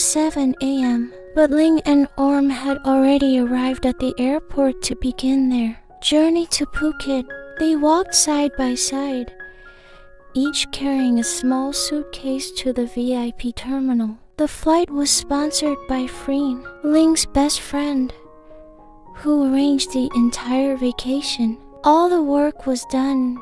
7 a.m., but Ling and Orm had already arrived at the airport to begin their journey to Phuket. They walked side by side, each carrying a small suitcase to the VIP terminal. The flight was sponsored by Freen, Ling's best friend, who arranged the entire vacation. All the work was done,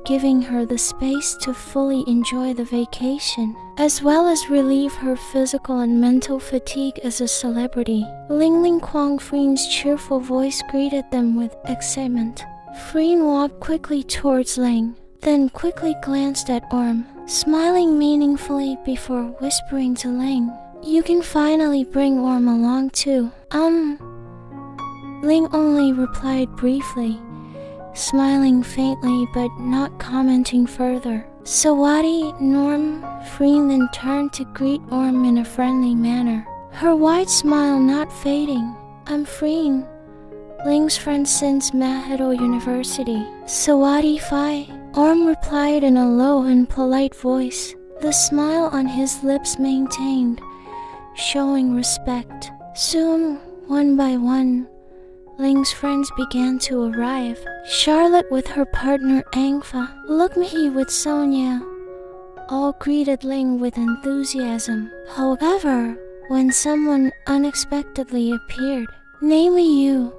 giving her the space to fully enjoy the vacation, as well as relieve her physical and mental fatigue as a celebrity. Lingling Kwong Freen's cheerful voice greeted them with excitement. Freen walked quickly towards Ling, then quickly glanced at Orm, smiling meaningfully before whispering to Ling, "You can finally bring Orm along too." Ling only replied briefly, smiling faintly but not commenting further. "Sawadi, Norm." Freen then turned to greet Orm in a friendly manner, her wide smile not fading. "I'm Freen, Ling's friend since Mahidol University." "Sawadi Fi," Orm replied in a low and polite voice, the smile on his lips maintained, showing respect. Soon, one by one, Ling's friends began to arrive. Charlotte with her partner Angfa, Lukmahi with Sonia, all greeted Ling with enthusiasm. However, when someone unexpectedly appeared, namely you,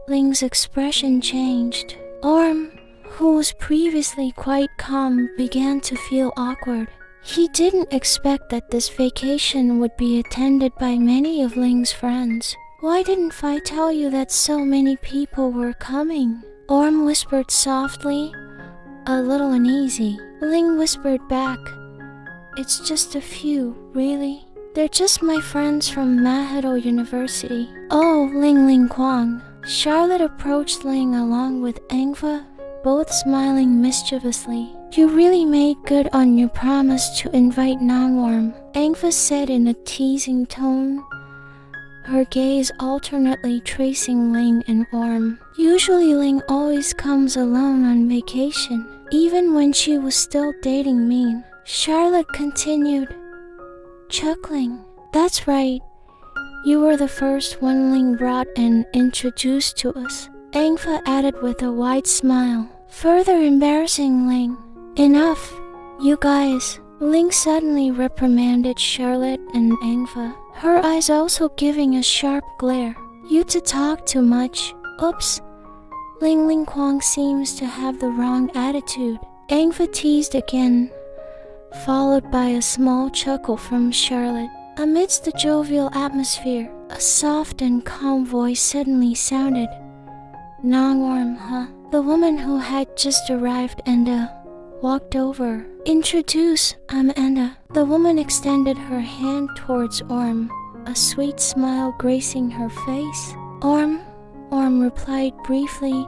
Ling's expression changed. Orm, who was previously quite calm, began to feel awkward. He didn't expect that this vacation would be attended by many of Ling's friends. "Why didn't I tell you that so many people were coming?" Orm whispered softly, a little uneasy. Ling whispered back, "It's just a few, really. They're just my friends from Mahidol University." "Oh, Lingling Kwong." Charlotte approached Ling along with Angfa, both smiling mischievously. "You really made good on your promise to invite LingOrm," Angfa said in a teasing tone, her gaze alternately tracing Ling and Orm. "Usually Ling always comes alone on vacation, even when she was still dating me," Charlotte continued, chuckling. "That's right. You were the first one Ling brought and introduced to us," Angfa added with a wide smile, further embarrassing Ling. "Enough, you guys," Ling suddenly reprimanded Charlotte and Angfa, her eyes also giving a sharp glare. "You two talk too much." "Oops." Lingling Kwong seems to have the wrong attitude, Angfa teased again, followed by a small chuckle from Charlotte. Amidst the jovial atmosphere, a soft and calm voice suddenly sounded. "LingOrm, huh?" The woman who had just arrived, Enda, walked over. "Introduce, I'm Enda." The woman extended her hand towards Orm, a sweet smile gracing her face. "Orm," Orm replied briefly,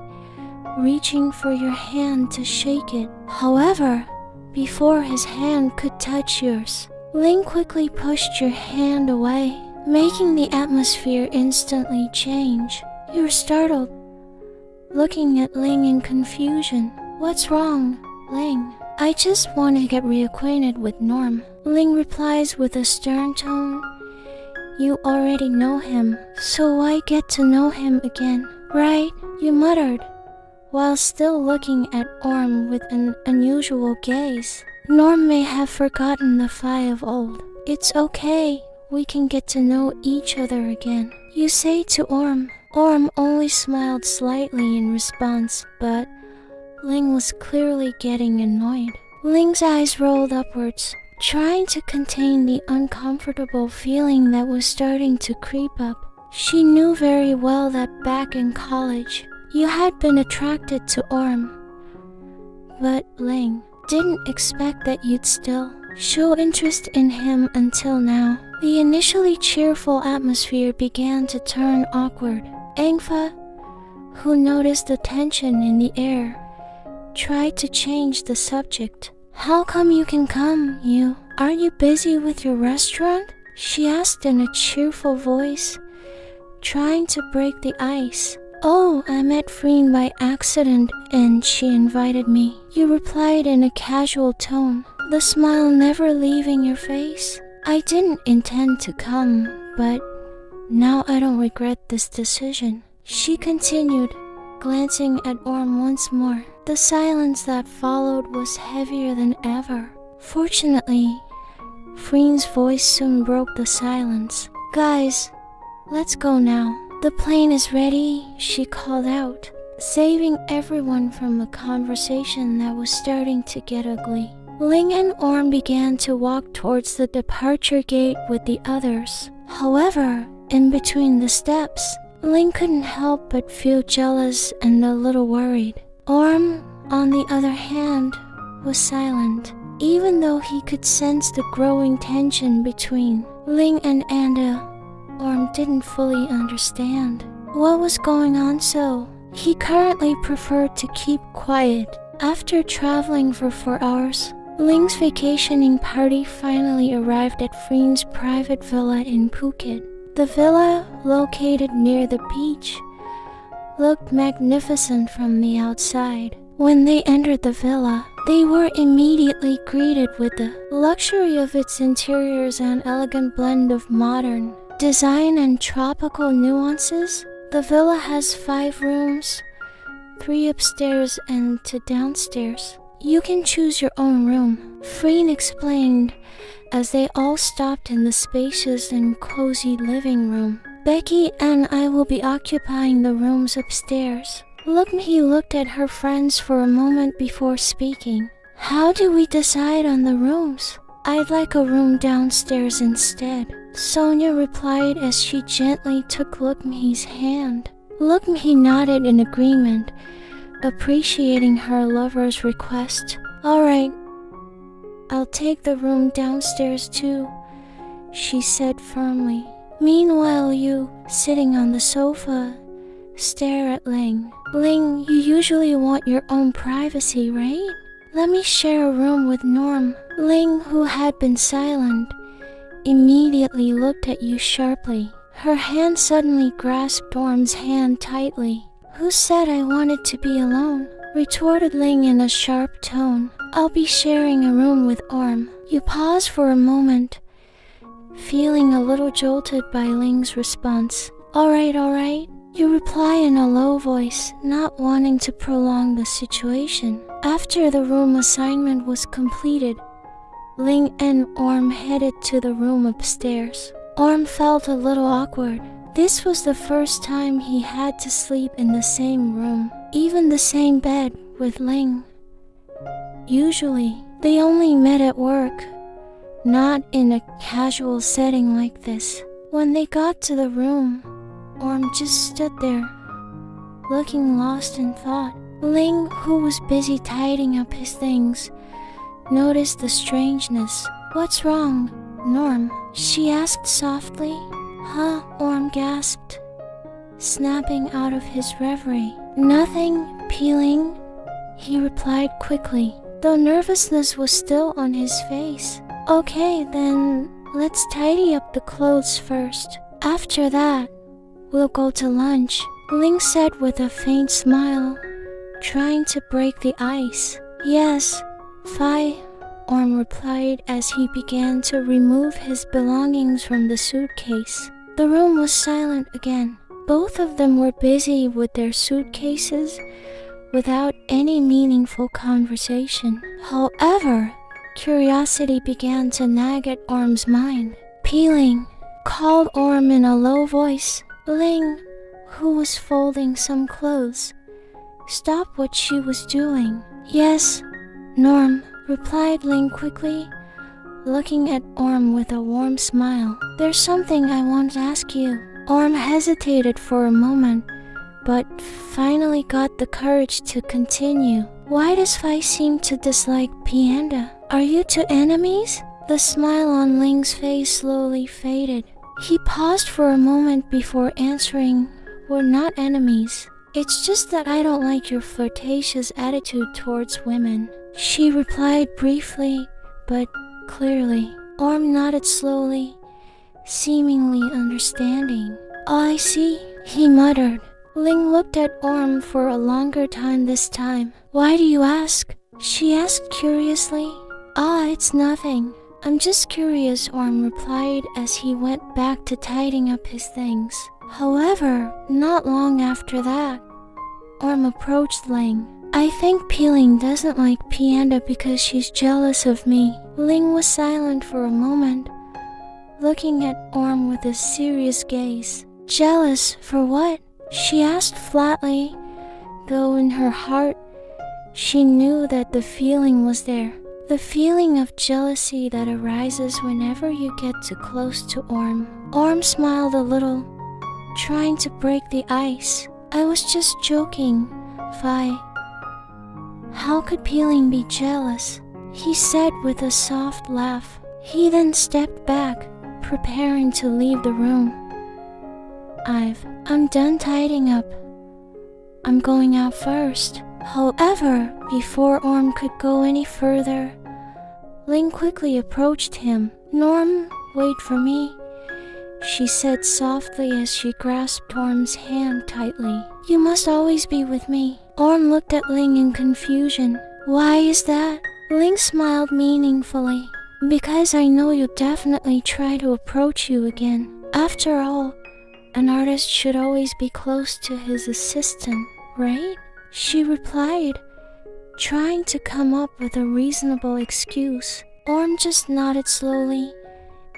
reaching for your hand to shake it. However, before his hand could touch yours, Ling quickly pushed your hand away, making the atmosphere instantly change. You're startled, looking at Ling in confusion. "What's wrong, Ling?" "I just want to get reacquainted with Norm," Ling replies with a stern tone. "You already know him, so why get to know him again, right?" you muttered, while still looking at Orm with an unusual gaze. "Norm may have forgotten the Phi of old. It's okay, we can get to know each other again," you say to Orm. Orm only smiled slightly in response, but Ling was clearly getting annoyed. Ling's eyes rolled upwards, trying to contain the uncomfortable feeling that was starting to creep up. She knew very well that back in college, you had been attracted to Orm. But Ling didn't expect that you'd still show interest in him until now. The initially cheerful atmosphere began to turn awkward. Angfa, who noticed the tension in the air, tried to change the subject. "How come you can come, you? Aren't you busy with your restaurant?" she asked in a cheerful voice, trying to break the ice. "Oh, I met Freen by accident and she invited me," you replied in a casual tone, the smile never leaving your face. I didn't intend to come, but now I don't regret this decision, she continued, glancing at Orm once more. The silence that followed was heavier than ever. Fortunately, Freen's voice soon broke the silence. Guys, let's go now. The plane is ready, she called out, saving everyone from a conversation that was starting to get ugly. Ling and Orm began to walk towards the departure gate with the others. However, in between the steps, Ling couldn't help but feel jealous and a little worried. Orm, on the other hand, was silent, even though he could sense the growing tension between Ling and Anda. Orm didn't fully understand what was going on, so he currently preferred to keep quiet. After traveling for 4 hours, Ling's vacationing party finally arrived at Freen's private villa in Phuket. The villa, located near the beach, looked magnificent from the outside. When they entered the villa, they were immediately greeted with the luxury of its interiors and elegant blend of modern design and tropical nuances. The villa has 5 rooms, 3 upstairs and 2 downstairs. You can choose your own room, Freen explained as they all stopped in the spacious and cozy living room. Becky and I will be occupying the rooms upstairs. He looked at her friends for a moment before speaking. How do we decide on the rooms? I'd like a room downstairs instead, Sonia replied as she gently took Lukmi's hand. Lukmi nodded in agreement, appreciating her lover's request. Alright, I'll take the room downstairs too, she said firmly. Meanwhile, you, sitting on the sofa, stare at Ling. Ling, you usually want your own privacy, right? Let me share a room with Norm. Ling, who had been silent, immediately looked at you sharply. Her hand suddenly grasped Orm's hand tightly. Who said I wanted to be alone? Retorted Ling in a sharp tone. I'll be sharing a room with Orm. You paused for a moment, feeling a little jolted by Ling's response. Alright, you reply in a low voice, not wanting to prolong the situation. After the room assignment was completed, Ling and Orm headed to the room upstairs. Orm felt a little awkward. This was the first time he had to sleep in the same room, even the same bed with Ling. Usually, they only met at work, not in a casual setting like this. When they got to the room, Orm just stood there, looking lost in thought. Ling, who was busy tidying up his things, noticed the strangeness. What's wrong, Norm? She asked softly. Huh? Orm gasped, snapping out of his reverie. Nothing, Peeling, he replied quickly, though nervousness was still on his face. Okay, then let's tidy up the clothes first. After that, we'll go to lunch, Ling said with a faint smile, trying to break the ice. Yes, fine, Orm replied as he began to remove his belongings from the suitcase. The room was silent again. Both of them were busy with their suitcases without any meaningful conversation. However, curiosity began to nag at Orm's mind. Peeling, called Orm in a low voice. Ling, who was folding some clothes, stopped what she was doing. Yes, Norm, replied Ling quickly, looking at Orm with a warm smile. There's something I want to ask you. Orm hesitated for a moment, but finally got the courage to continue. Why does Fai seem to dislike Pianda? Are you two enemies? The smile on Ling's face slowly faded. He paused for a moment before answering, We're not enemies. It's just that I don't like your flirtatious attitude towards women. She replied briefly, but clearly. Orm nodded slowly, seemingly understanding. Oh, I see, he muttered. Ling looked at Orm for a longer time this time. Why do you ask? She asked curiously. Ah, it's nothing. I'm just curious, Orm replied as he went back to tidying up his things. However, not long after that, Orm approached Ling. I think Peeling doesn't like Pianda because she's jealous of me. Ling was silent for a moment, looking at Orm with a serious gaze. Jealous for what? She asked flatly, though in her heart, she knew that the feeling was there. The feeling of jealousy that arises whenever you get too close to Orm. Orm smiled a little, trying to break the ice. I was just joking, Fi. How could Peeling be jealous? He said with a soft laugh. He then stepped back, preparing to leave the room. I'm done tidying up. I'm going out first. However, before Orm could go any further, Ling quickly approached him. Norm, wait for me, she said softly as she grasped Orm's hand tightly. You must always be with me. Orm looked at Ling in confusion. Why is that? Ling smiled meaningfully. Because I know you'll definitely try to approach you again. After all, an artist should always be close to his assistant, right? She replied, trying to come up with a reasonable excuse. Orm just nodded slowly,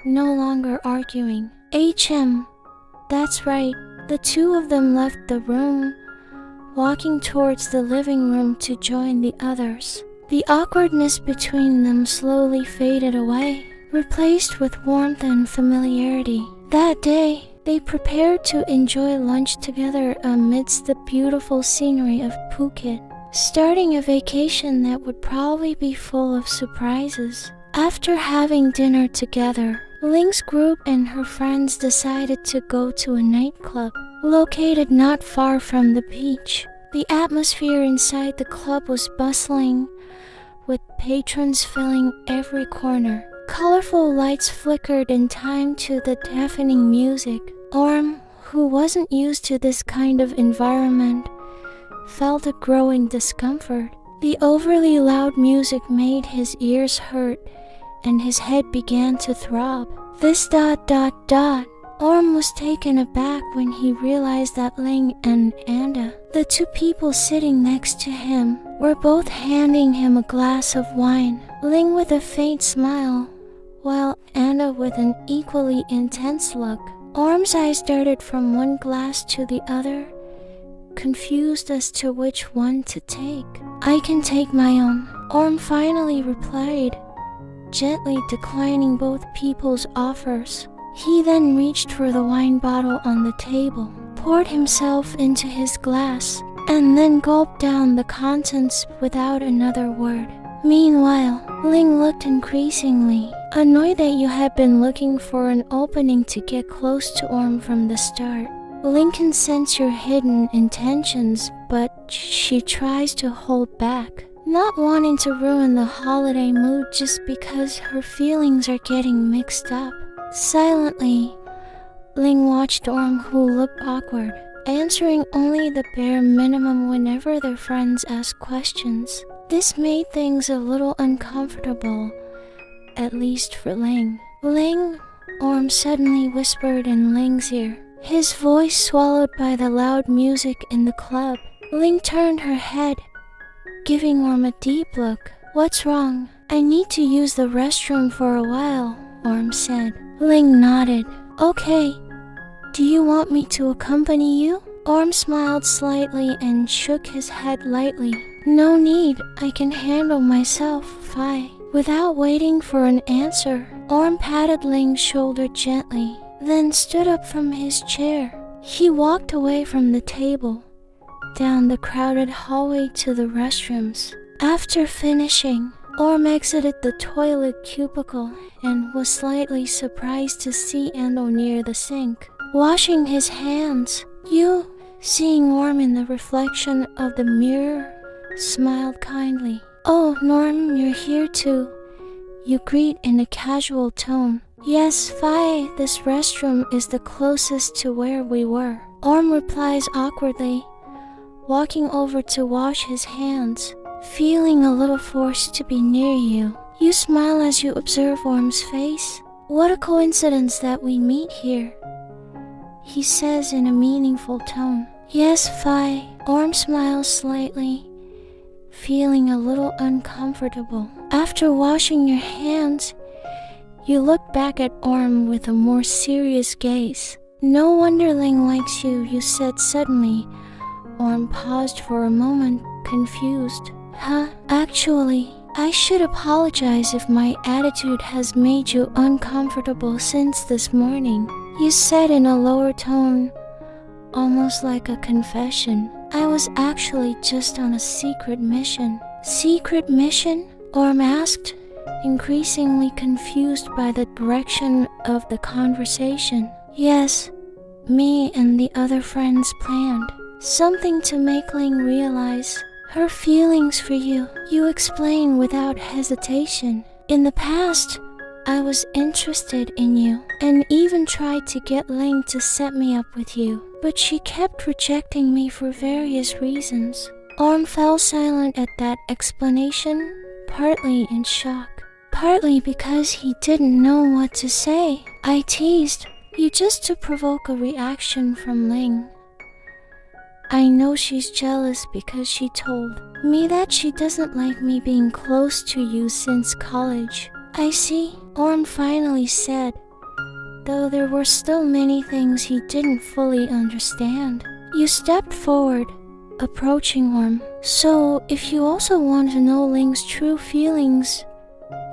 no longer arguing. That's right. The two of them left the room, walking towards the living room to join the others. The awkwardness between them slowly faded away, replaced with warmth and familiarity. That day, they prepared to enjoy lunch together amidst the beautiful scenery of Phuket, starting a vacation that would probably be full of surprises. After having dinner together, Ling's group and her friends decided to go to a nightclub located not far from the beach. The atmosphere inside the club was bustling, with patrons filling every corner. Colorful lights flickered in time to the deafening music. Orm, who wasn't used to this kind of environment, felt a growing discomfort. The overly loud music made his ears hurt, and his head began to throb. Orm was taken aback when he realized that Ling and Anda, the two people sitting next to him, were both handing him a glass of wine. Ling with a faint smile, while Anda with an equally intense look. Orm's eyes darted from one glass to the other, confused as to which one to take. I can take my own, Orm finally replied, gently declining both people's offers. He then reached for the wine bottle on the table, poured himself into his glass, and then gulped down the contents without another word. Meanwhile, Ling looked increasingly annoyed that you had been looking for an opening to get close to Orm from the start. Ling can sense your hidden intentions, but she tries to hold back, not wanting to ruin the holiday mood just because her feelings are getting mixed up. Silently, Ling watched Orm, who looked awkward, answering only the bare minimum whenever their friends asked questions. This made things a little uncomfortable, at least for Ling. Ling, Orm suddenly whispered in Ling's ear, his voice swallowed by the loud music in the club. Ling turned her head, giving Orm a deep look. What's wrong? I need to use the restroom for a while, Orm said. Ling nodded. Okay. Do you want me to accompany you? Orm smiled slightly and shook his head lightly. No need. I can handle myself, Fi. Without waiting for an answer, Orm patted Ling's shoulder gently, then stood up from his chair. He walked away from the table, down the crowded hallway to the restrooms. After finishing, Orm exited the toilet cubicle and was slightly surprised to see Ando near the sink, washing his hands. You, seeing Orm in the reflection of the mirror, smiled kindly. Oh, Norm, you're here too, you greet in a casual tone. Yes, Fi, this restroom is the closest to where we were. Orm replies awkwardly, walking over to wash his hands, feeling a little forced to be near you. You smile as you observe Orm's face. What a coincidence that we meet here, he says in a meaningful tone. Yes, Phi. Orm smiles slightly, feeling a little uncomfortable. After washing your hands, you look back at Orm with a more serious gaze. No wonder Ling likes you, you said suddenly. Orm paused for a moment, confused. Huh? Actually, I should apologize if my attitude has made you uncomfortable since this morning, you said in a lower tone, almost like a confession. I was actually just on a secret mission. Secret mission? Orm asked, increasingly confused by the direction of the conversation. Yes, me and the other friends planned something to make Ling realize her feelings for you. You explain without hesitation. In the past, I was interested in you and even tried to get Ling to set me up with you, but she kept rejecting me for various reasons. Orm fell silent at that explanation, partly in shock, partly because he didn't know what to say. I teased you just to provoke a reaction from Ling. I know she's jealous because she told me that she doesn't like me being close to you since college. I see, Orm finally said, though there were still many things he didn't fully understand. You stepped forward, approaching Orm. So, if you also want to know Ling's true feelings,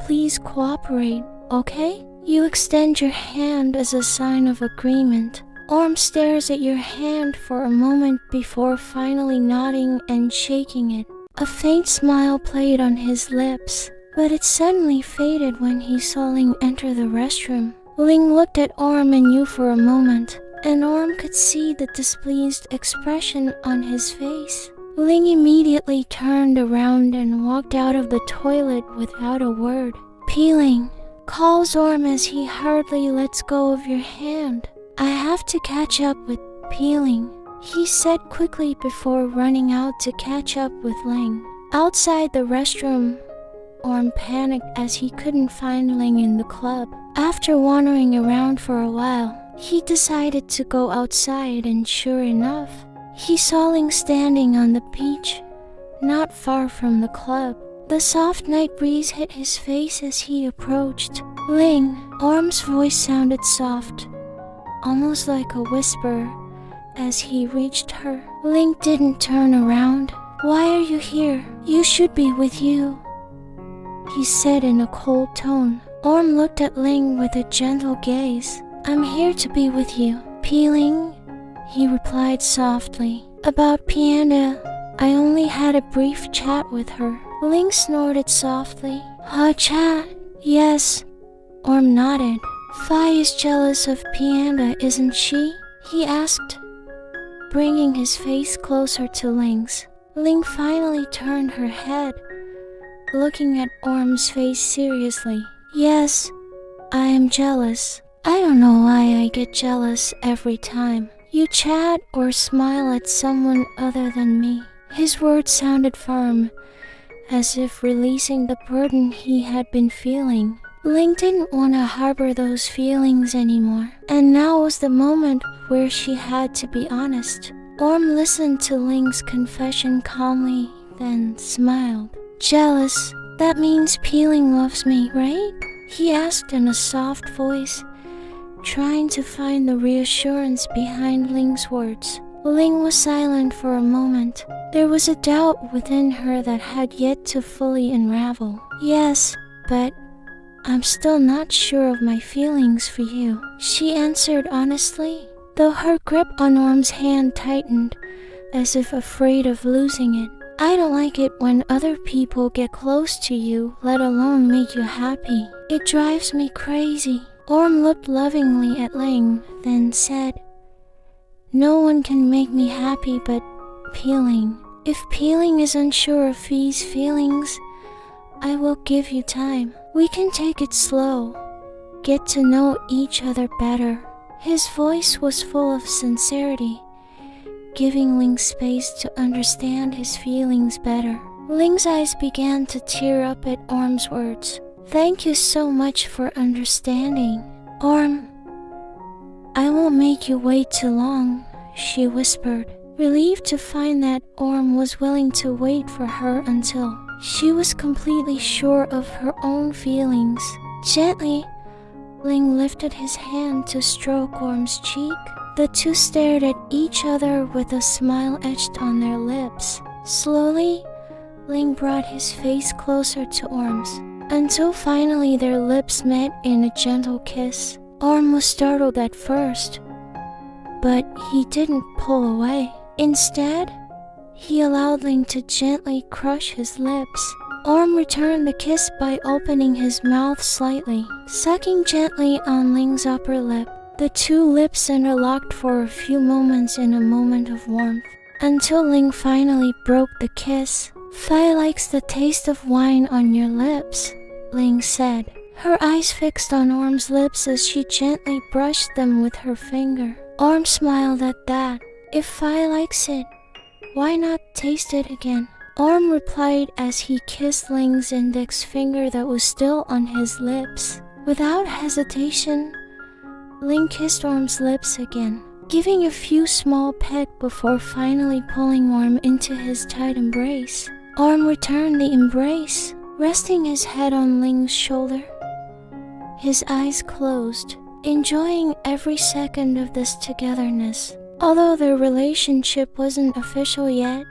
please cooperate, okay? You extend your hand as a sign of agreement. Orm stares at your hand for a moment before finally nodding and shaking it. A faint smile played on his lips, but it suddenly faded when he saw Ling enter the restroom. Ling looked at Orm and you for a moment, and Orm could see the displeased expression on his face. Ling immediately turned around and walked out of the toilet without a word. Peeling, calls Orm as he hurriedly lets go of your hand. I have to catch up with Peeling, he said quickly before running out to catch up with Ling. Outside the restroom, Orm panicked as he couldn't find Ling in the club. After wandering around for a while, he decided to go outside, and sure enough, he saw Ling standing on the beach, not far from the club. The soft night breeze hit his face as he approached. Ling, Orm's voice sounded soft, almost like a whisper, as he reached her. Ling didn't turn around. Why are you here? You should be with you, he said in a cold tone. Orm looked at Ling with a gentle gaze. I'm here to be with you. Peeling, he replied softly. About Pianda, I only had a brief chat with her. Ling snorted softly. Chat? Yes. Orm nodded. Phi is jealous of Pianda, isn't she? He asked, bringing his face closer to Ling's. Ling finally turned her head, looking at Orm's face seriously. Yes, I am jealous. I don't know why I get jealous every time you chat or smile at someone other than me. His words sounded firm, as if releasing the burden he had been feeling. Ling didn't want to harbor those feelings anymore, and now was the moment where she had to be honest. Orm listened to Ling's confession calmly, then smiled. Jealous? That means Peeling loves me, right? He asked in a soft voice, trying to find the reassurance behind Ling's words. Ling was silent for a moment. There was a doubt within her that had yet to fully unravel. Yes, but I'm still not sure of my feelings for you, she answered honestly, though her grip on Orm's hand tightened, as if afraid of losing it. I don't like it when other people get close to you, let alone make you happy. It drives me crazy. Orm looked lovingly at Ling, then said, no one can make me happy but Peeling. If Peeling is unsure of Phi's feelings, I will give you time. We can take it slow, get to know each other better. His voice was full of sincerity, giving Ling space to understand his feelings better. Ling's eyes began to tear up at Orm's words. Thank you so much for understanding. Orm, I won't make you wait too long, she whispered, relieved to find that Orm was willing to wait for her until she was completely sure of her own feelings. Gently, Ling lifted his hand to stroke Orm's cheek. The two stared at each other with a smile etched on their lips. Slowly, Ling brought his face closer to Orm's, until finally their lips met in a gentle kiss. Orm was startled at first, but he didn't pull away. Instead, he allowed Ling to gently crush his lips. Orm returned the kiss by opening his mouth slightly, sucking gently on Ling's upper lip. The two lips interlocked for a few moments in a moment of warmth, until Ling finally broke the kiss. Fi likes the taste of wine on your lips, Ling said, her eyes fixed on Orm's lips as she gently brushed them with her finger. Orm smiled at that. If Fi likes it, why not taste it again? Orm replied as he kissed Ling's index finger that was still on his lips. Without hesitation, Ling kissed Orm's lips again, giving a few small pecks before finally pulling Orm into his tight embrace. Orm returned the embrace, resting his head on Ling's shoulder, his eyes closed, enjoying every second of this togetherness. Although their relationship wasn't official yet,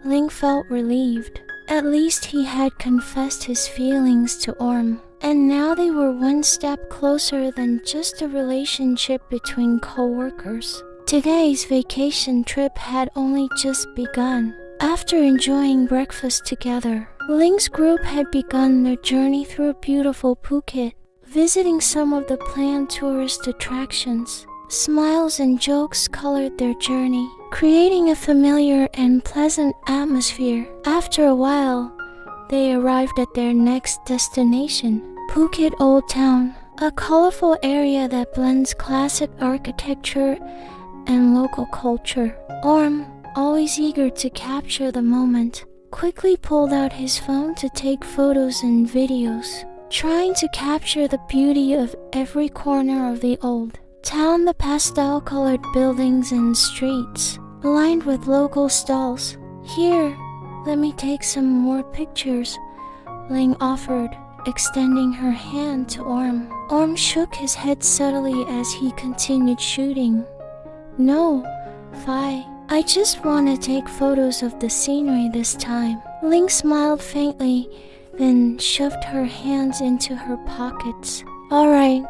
Ling felt relieved. At least he had confessed his feelings to Orm, and now they were one step closer than just a relationship between co-workers. Today's vacation trip had only just begun. After enjoying breakfast together, Ling's group had begun their journey through beautiful Phuket, visiting some of the planned tourist attractions. Smiles and jokes colored their journey, creating a familiar and pleasant atmosphere. After a while, they arrived at their next destination, Phuket Old Town, a colorful area that blends classic architecture and local culture. Orm, always eager to capture the moment, quickly pulled out his phone to take photos and videos, trying to capture the beauty of every corner of the old town, the pastel-colored buildings and streets, lined with local stalls. Here, let me take some more pictures, Ling offered, extending her hand to Orm. Orm shook his head subtly as he continued shooting. No, Fi, I just want to take photos of the scenery this time. Ling smiled faintly, then shoved her hands into her pockets. All right,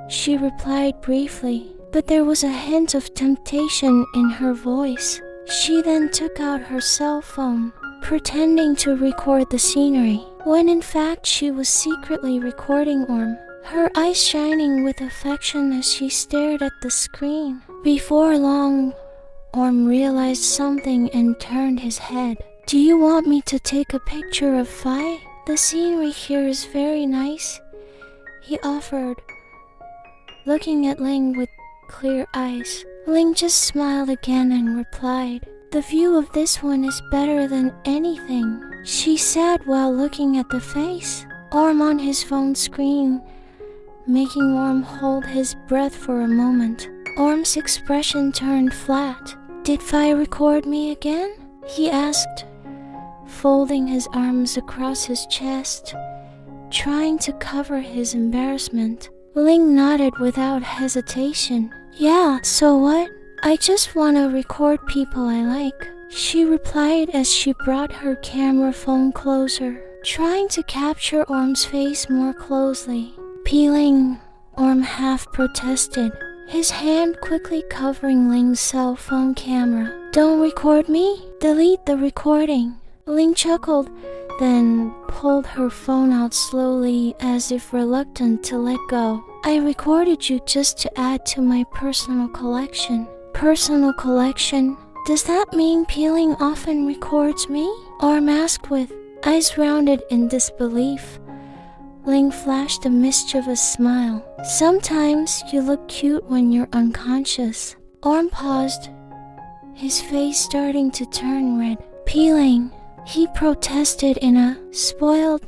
she replied briefly, but there was a hint of temptation in her voice. She then took out her cell phone, pretending to record the scenery, when in fact she was secretly recording Orm, her eyes shining with affection as she stared at the screen. Before long, Orm realized something and turned his head. Do you want me to take a picture of Fi? The scenery here is very nice, he offered, looking at Ling with clear eyes. Ling just smiled again and replied, the view of this one is better than anything, she said while looking at the face Orm on his phone screen, making Orm hold his breath for a moment. Orm's expression turned flat. Did Fi record me again? He asked, folding his arms across his chest, trying to cover his embarrassment. Ling nodded without hesitation. Yeah, so what? I just want to record people I like, she replied as she brought her camera phone closer, trying to capture Orm's face more closely. Peeling, Orm half protested, his hand quickly covering Ling's cell phone camera. Don't record me? Delete the recording. Ling chuckled, then pulled her phone out slowly as if reluctant to let go. I recorded you just to add to my personal collection. Personal collection? Does that mean Peeling often records me? Orm asked with eyes rounded in disbelief. Ling flashed a mischievous smile. Sometimes you look cute when you're unconscious. Orm paused, his face starting to turn red. Peeling, he protested in a spoiled,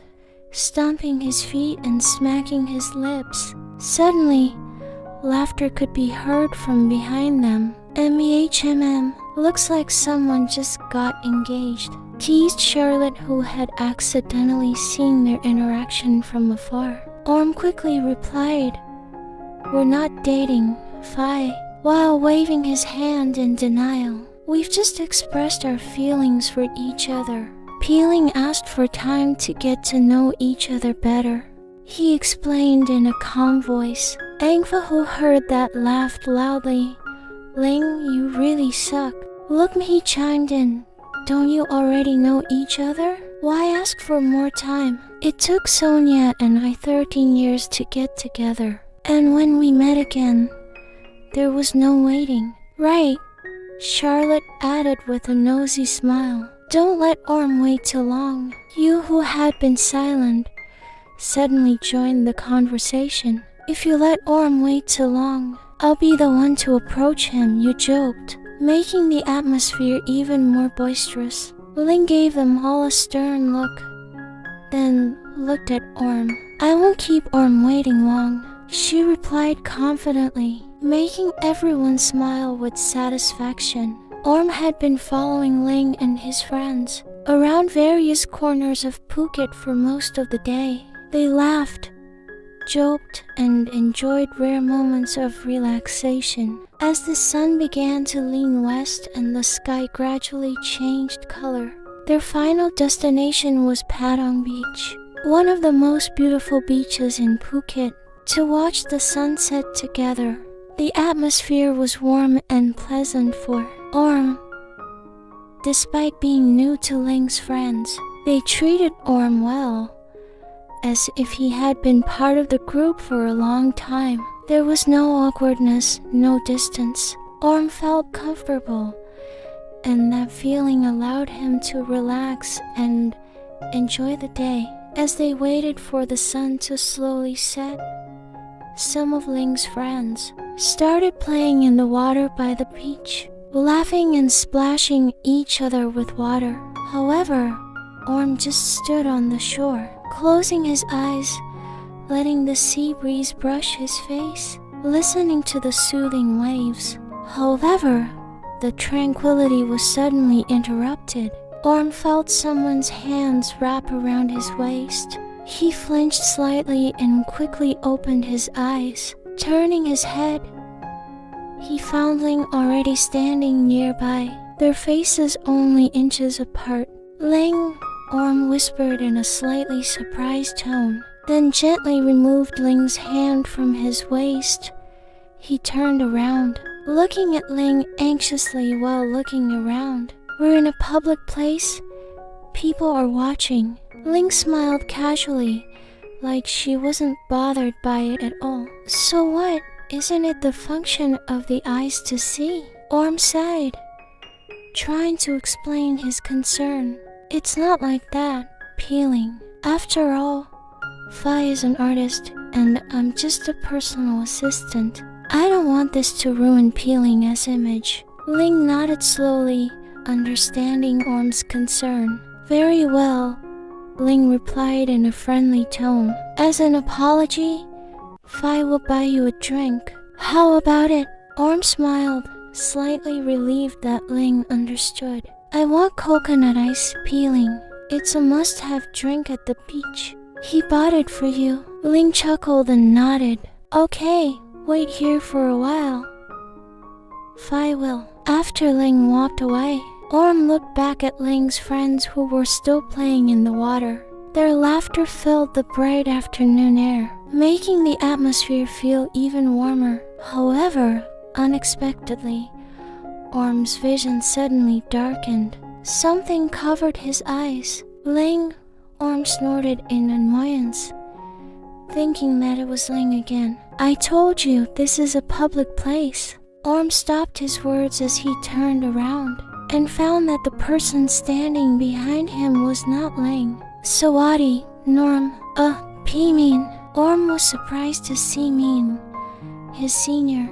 stomping his feet and smacking his lips. Suddenly, laughter could be heard from behind them. "MEHMM, looks like someone just got engaged," teased Charlotte, who had accidentally seen their interaction from afar. Orm quickly replied, "We're not dating, Phi," while waving his hand in denial. "We've just expressed our feelings for each other." Peeling asked for time to get to know each other better. He explained in a calm voice. Angfa, who heard that, laughed loudly. "Ling, you really suck." "Look," he chimed in. "Don't you already know each other? Why ask for more time? It took Sonia and I 13 years to get together. And when we met again, there was no waiting." "Right," Charlotte added with a nosy smile. "Don't let Orm wait too long." You, who had been silent, suddenly joined the conversation. "If you let Orm wait too long, I'll be the one to approach him," you joked, making the atmosphere even more boisterous. Ling gave them all a stern look, then looked at Orm. "I won't keep Orm waiting long," she replied confidently, making everyone smile with satisfaction. Orm had been following Ling and his friends around various corners of Phuket for most of the day. They laughed, joked, and enjoyed rare moments of relaxation. As the sun began to lean west and the sky gradually changed color, their final destination was Patong Beach, one of the most beautiful beaches in Phuket. To watch the sunset together, the atmosphere was warm and pleasant for Orm. Despite being new to Ling's friends, they treated Orm well, as if he had been part of the group for a long time. There was no awkwardness, no distance. Orm felt comfortable, and that feeling allowed him to relax and enjoy the day. As they waited for the sun to slowly set, some of Ling's friends started playing in the water by the beach, laughing and splashing each other with water. However, Orm just stood on the shore, closing his eyes, letting the sea breeze brush his face, listening to the soothing waves. However, the tranquility was suddenly interrupted. Orm felt someone's hands wrap around his waist. He flinched slightly and quickly opened his eyes. Turning his head, he found Ling already standing nearby, their faces only inches apart. "Ling," Orm whispered in a slightly surprised tone, then gently removed Ling's hand from his waist. He turned around, looking at Ling anxiously while looking around. "We're in a public place. People are watching." Ling smiled casually, like she wasn't bothered by it at all. "So what? Isn't it the function of the eyes to see?" Orm sighed, trying to explain his concern. "It's not like that, Peeling. After all, Phi is an artist, and I'm just a personal assistant. I don't want this to ruin Peeling's image." Ling nodded slowly, understanding Orm's concern. "Very well," Ling replied in a friendly tone. "As an apology, Phi will buy you a drink. How about it?" Orm smiled, slightly relieved that Ling understood. "I want coconut ice, Peeling. It's a must-have drink at the beach." "He bought it for you." Ling chuckled and nodded. "Okay, wait here for a while. Phi will." After Ling walked away, Orm looked back at Ling's friends who were still playing in the water. Their laughter filled the bright afternoon air, making the atmosphere feel even warmer. However, unexpectedly, Orm's vision suddenly darkened. Something covered his eyes. "Ling!" Orm snorted in annoyance, thinking that it was Ling again. "I told you, this is a public place." Orm stopped his words as he turned around and found that the person standing behind him was not Ling. "Sawadi, Norm, P-Mean." Orm was surprised to see Mean, his senior,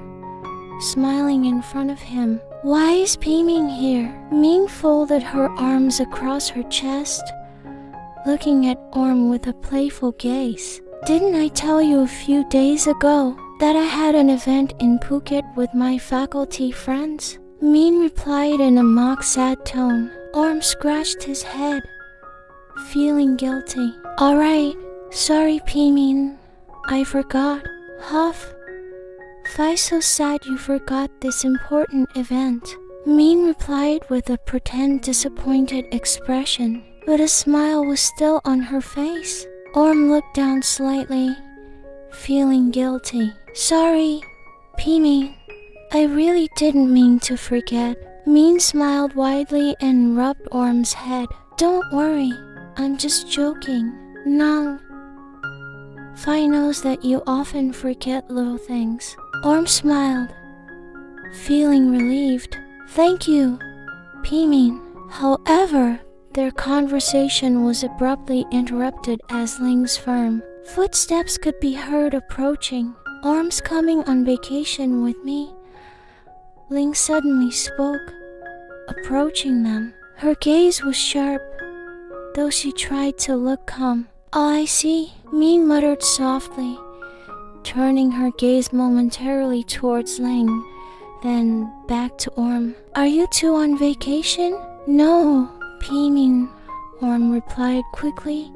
smiling in front of him. "Why is P-Mean here?" Mean folded her arms across her chest, looking at Orm with a playful gaze. Didn't I tell you a few days ago that I had an event in Phuket with my faculty friends? Min replied in a mock sad tone. Orm scratched his head, feeling guilty. Alright, sorry Min, I forgot. Huff. Why so sad you forgot this important event? Min replied with a pretend disappointed expression, but a smile was still on her face. Orm looked down slightly, feeling guilty. Sorry, Min, I really didn't mean to forget. Min smiled widely and rubbed Orm's head. Don't worry, I'm just joking. Nang. Fi knows that you often forget little things. Orm smiled, feeling relieved. Thank you, Min. However, their conversation was abruptly interrupted as Ling's firm footsteps could be heard approaching. Orm's coming on vacation with me, Ling suddenly spoke, approaching them. Her gaze was sharp, though she tried to look calm. Oh, I see, Min muttered softly, turning her gaze momentarily towards Ling, then back to Orm. Are you two on vacation? No, Min, Orm replied quickly,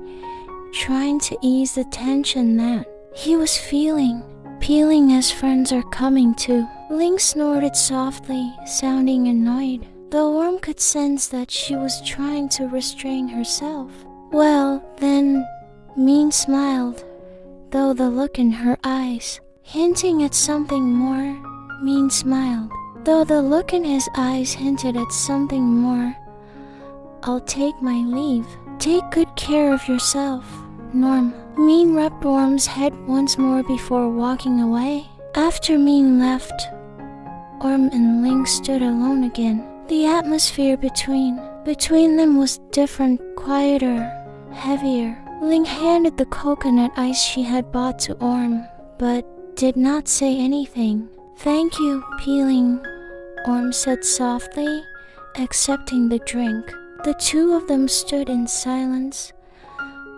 trying to ease the tension that he was feeling. Peeling as friends are coming too. Ling snorted softly, sounding annoyed, though Orm could sense that she was trying to restrain herself. Well, then, Min smiled, though the look in her eyes, hinting at something more. Min smiled, though the look in his eyes hinted at something more. I'll take my leave. Take good care of yourself, Norm. Min rubbed Orm's head once more before walking away. After Min left, Orm and Ling stood alone again. The atmosphere between them was different, quieter, heavier. Ling handed the coconut ice she had bought to Orm, but did not say anything. Thank you, Peeling, Orm said softly, accepting the drink. The two of them stood in silence,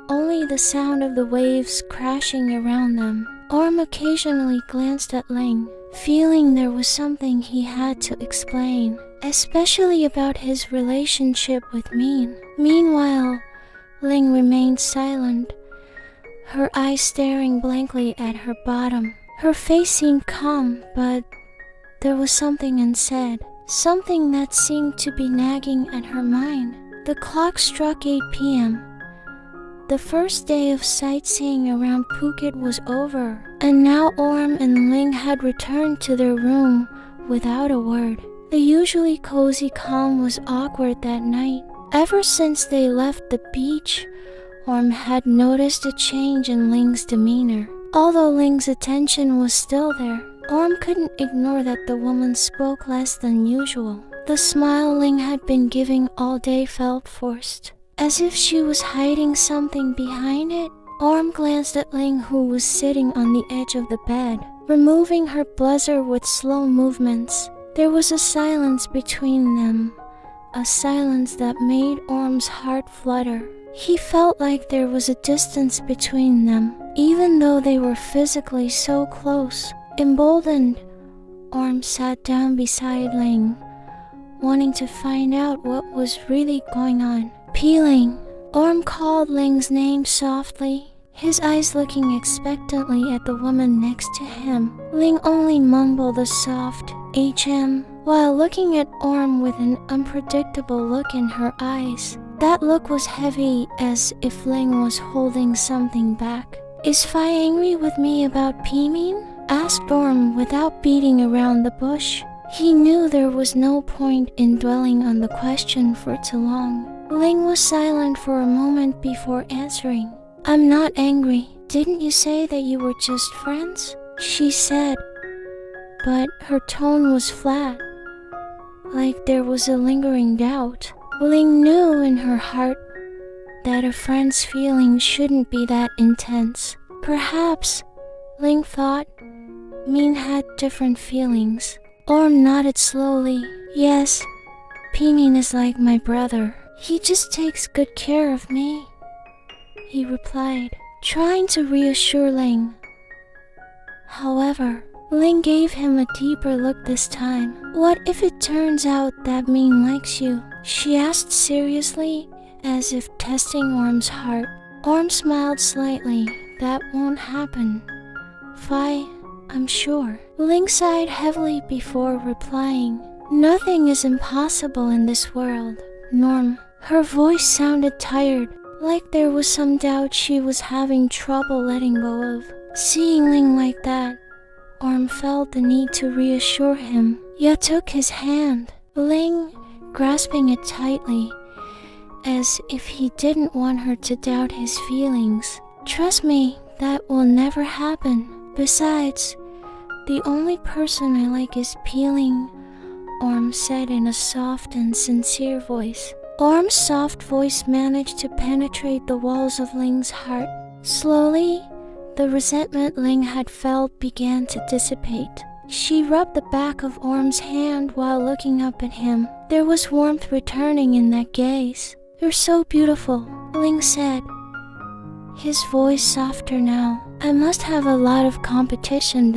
only the sound of the waves crashing around them. Orm occasionally glanced at Ling, feeling there was something he had to explain, especially about his relationship with Min. Meanwhile, Ling remained silent, her eyes staring blankly at her bottom. Her face seemed calm, but there was something unsaid, something that seemed to be nagging at her mind. The clock struck 8 p.m. The first day of sightseeing around Phuket was over, and now Orm and Ling had returned to their room without a word. The usually cozy calm was awkward that night. Ever since they left the beach, Orm had noticed a change in Ling's demeanor. Although Ling's attention was still there, Orm couldn't ignore that the woman spoke less than usual. The smile Ling had been giving all day felt forced, as if she was hiding something behind it. Orm glanced at Ling, who was sitting on the edge of the bed, removing her blazer with slow movements. There was a silence between them, a silence that made Orm's heart flutter. He felt like there was a distance between them, even though they were physically so close. Emboldened, Orm sat down beside Ling, wanting to find out what was really going on. Peeling, Orm called Ling's name softly, his eyes looking expectantly at the woman next to him. Ling only mumbled a soft HM while looking at Orm with an unpredictable look in her eyes. That look was heavy, as if Ling was holding something back. Is Fi angry with me about Min? Asked Orm without beating around the bush. He knew there was no point in dwelling on the question for too long. Ling was silent for a moment before answering. I'm not angry. Didn't you say that you were just friends? She said, but her tone was flat, like there was a lingering doubt. Ling knew in her heart that a friend's feeling shouldn't be that intense. Perhaps, Ling thought, Min had different feelings. Orm nodded slowly. Yes, Min is like my brother. He just takes good care of me. he replied, trying to reassure Ling. However, Ling gave him a deeper look this time. What if it turns out that Ming likes you? She asked seriously, as if testing Orm's heart. Orm smiled slightly. That won't happen. Fi, I'm sure. Ling sighed heavily before replying. Nothing is impossible in this world, Norm. Her voice sounded tired, like there was some doubt she was having trouble letting go of. Seeing Ling like that, Orm felt the need to reassure him, yet took his hand. Ling, grasping it tightly, as if he didn't want her to doubt his feelings. Trust me, that will never happen. Besides, the only person I like is Peeling, Orm said in a soft and sincere voice. Orm's soft voice managed to penetrate the walls of Ling's heart. Slowly, the resentment Ling had felt began to dissipate. She rubbed the back of Orm's hand while looking up at him. There was warmth returning in that gaze. You're so beautiful, Ling said, his voice softer now. I must have a lot of competition, ...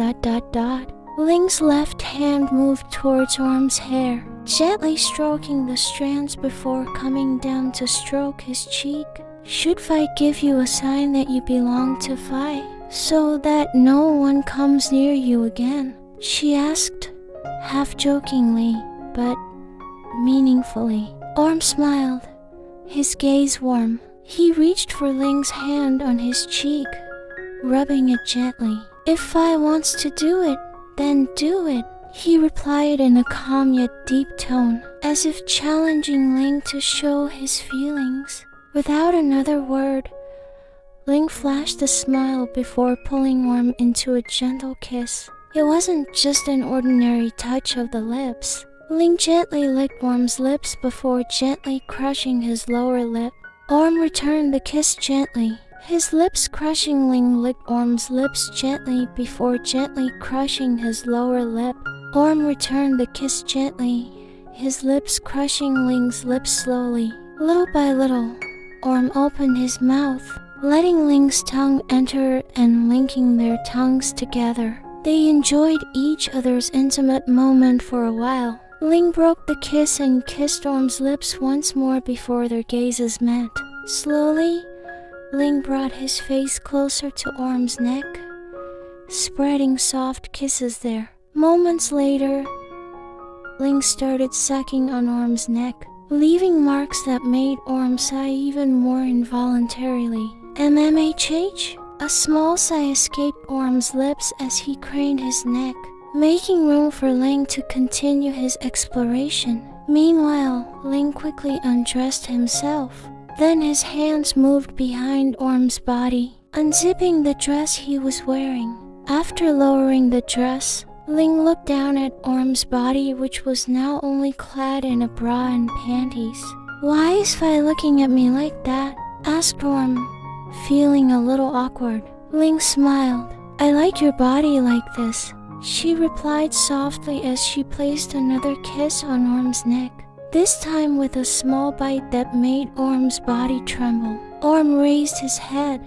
Ling's left hand moved towards Orm's hair, gently stroking the strands before coming down to stroke his cheek. Should Fi give you a sign that you belong to Fi, so that no one comes near you again? She asked, half jokingly, but meaningfully. Orm smiled, his gaze warm. He reached for Ling's hand on his cheek, rubbing it gently. If Fi wants to do it, then do it, he replied in a calm yet deep tone, as if challenging Ling to show his feelings. Without another word, Ling flashed a smile before pulling Orm into a gentle kiss. It wasn't just an ordinary touch of the lips. Ling gently licked Orm's lips before gently crushing his lower lip. Orm returned the kiss gently. His lips crushing Ling licked Orm's lips gently before gently crushing his lower lip. Orm returned the kiss gently, his lips crushing Ling's lips slowly. Little by little, Orm opened his mouth, letting Ling's tongue enter and linking their tongues together. They enjoyed each other's intimate moment for a while. Ling broke the kiss and kissed Orm's lips once more before their gazes met. Slowly, Ling brought his face closer to Orm's neck, spreading soft kisses there. Moments later, Ling started sucking on Orm's neck, leaving marks that made Orm sigh even more involuntarily. MMHH? A small sigh escaped Orm's lips as he craned his neck, making room for Ling to continue his exploration. Meanwhile, Ling quickly undressed himself. Then his hands moved behind Orm's body, unzipping the dress he was wearing. After lowering the dress, Ling looked down at Orm's body, which was now only clad in a bra and panties. Why is Fi looking at me like that? Asked Orm, feeling a little awkward. Ling smiled. I like your body like this, she replied softly as she placed another kiss on Orm's neck, this time with a small bite that made Orm's body tremble. Orm raised his head,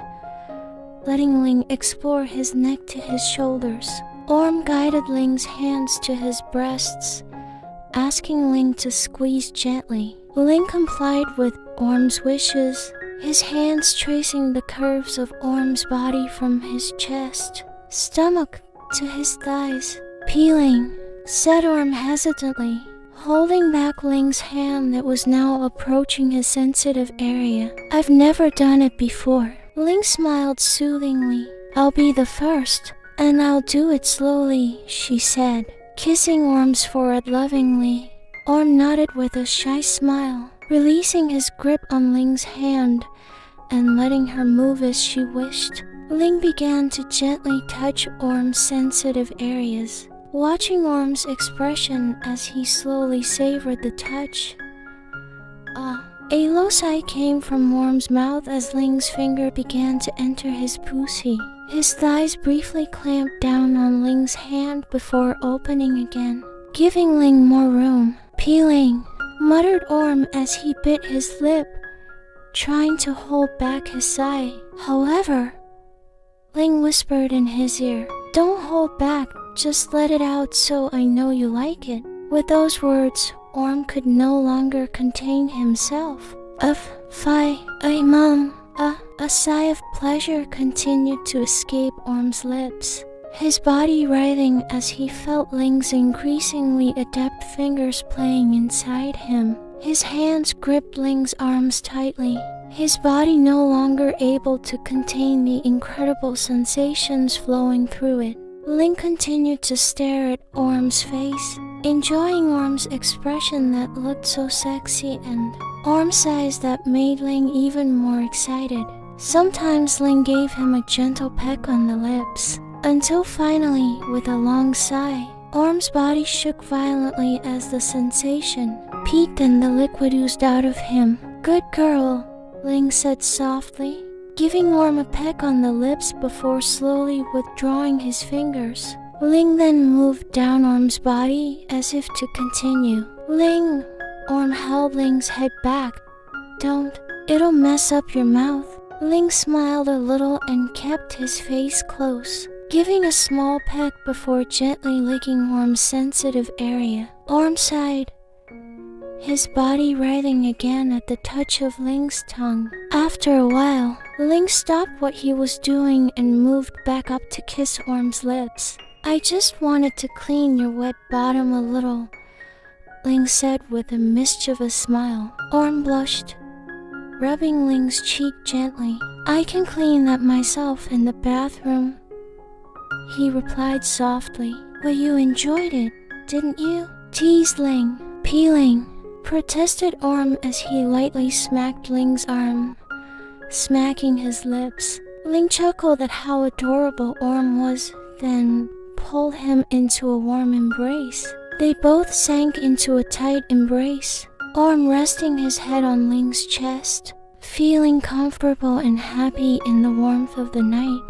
letting Ling explore his neck to his shoulders. Orm guided Ling's hands to his breasts, asking Ling to squeeze gently. Ling complied with Orm's wishes, his hands tracing the curves of Orm's body from his chest, stomach to his thighs. Peeling, said Orm hesitantly, holding back Ling's hand that was now approaching his sensitive area. I've never done it before. Ling smiled soothingly. I'll be the first, and I'll do it slowly, she said, kissing Orm's forehead lovingly. Orm nodded with a shy smile, releasing his grip on Ling's hand and letting her move as she wished. Ling began to gently touch Orm's sensitive areas, watching Orm's expression as he slowly savored the touch. A low sigh came from Orm's mouth as Ling's finger began to enter his pussy. His thighs briefly clamped down on Ling's hand before opening again, giving Ling more room. Peeling, muttered Orm as he bit his lip, trying to hold back his sigh. However, Ling whispered in his ear, "Don't hold back, just let it out so I know you like it." With those words, Orm could no longer contain himself. Mom. A sigh of pleasure continued to escape Orm's lips, his body writhing as he felt Ling's increasingly adept fingers playing inside him. His hands gripped Ling's arms tightly, his body no longer able to contain the incredible sensations flowing through it. Ling continued to stare at Orm's face, enjoying Orm's expression that looked so sexy and Orm's sighs that made Ling even more excited. Sometimes Ling gave him a gentle peck on the lips, until finally, with a long sigh, Orm's body shook violently as the sensation peaked and the liquid oozed out of him. "Good girl," Ling said softly, giving Orm a peck on the lips before slowly withdrawing his fingers. Ling then moved down Orm's body as if to continue. "Ling," Orm held Ling's head back. "Don't, it'll mess up your mouth." Ling smiled a little and kept his face close, giving a small peck before gently licking Orm's sensitive area. Orm sighed, his body writhing again at the touch of Ling's tongue. After a while, Ling stopped what he was doing and moved back up to kiss Orm's lips. "I just wanted to clean your wet bottom a little," Ling said with a mischievous smile. Orm blushed, rubbing Ling's cheek gently. "I can clean that myself in the bathroom," he replied softly. "Well, you enjoyed it, didn't you?" teased Ling. "Peeling," protested Orm as he lightly smacked Ling's arm, smacking his lips. Ling chuckled at how adorable Orm was, then pulled him into a warm embrace. They both sank into a tight embrace, Orm resting his head on Ling's chest, feeling comfortable and happy in the warmth of the night.